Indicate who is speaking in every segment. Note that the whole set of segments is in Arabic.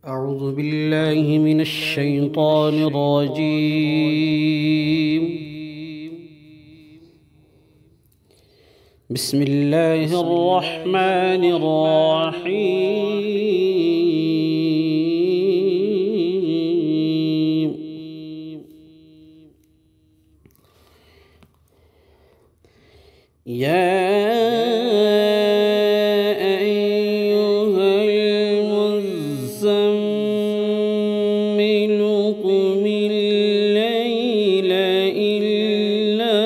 Speaker 1: أعوذ بالله من الشيطان الرجيم. بسم الله الرحمن الرحيم. يا قم الليل إلا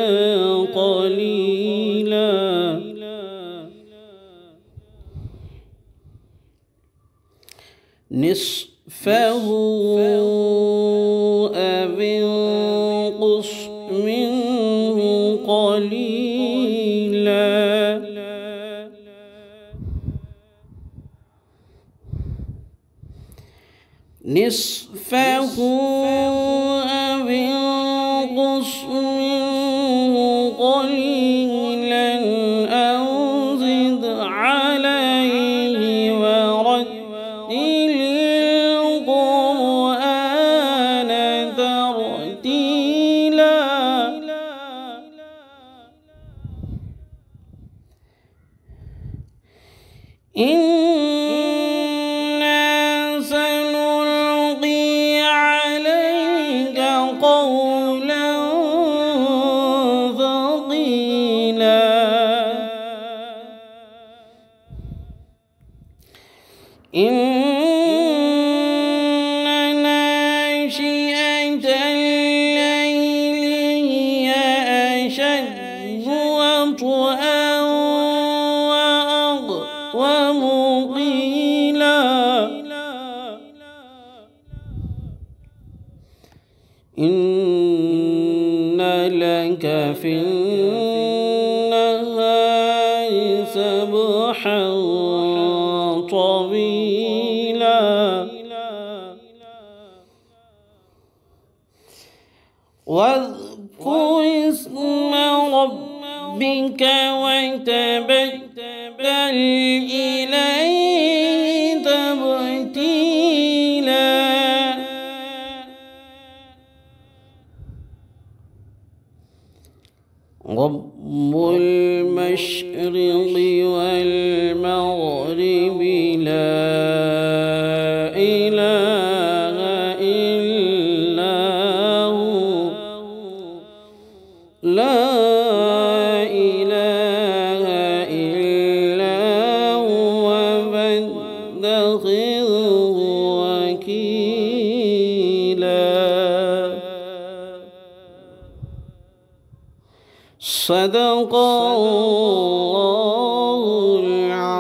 Speaker 1: قليلا نصفه أو انقص منه قليلا نصفه أو انقص منه قليلا أو زد عليه ورتل القرآن ترتيلا قولا ثقيلا إن ناشئة الليل هي أشد وطئا وأقوم قيلا إن لك في النهار سبحا طويلا واذكر اسم ربك وتبتل إليه تبتيلا رب المشرق والمغرب لا إله إلا هو لا إله إلا هو فاتخذه وكيلا صدق الله العظيم.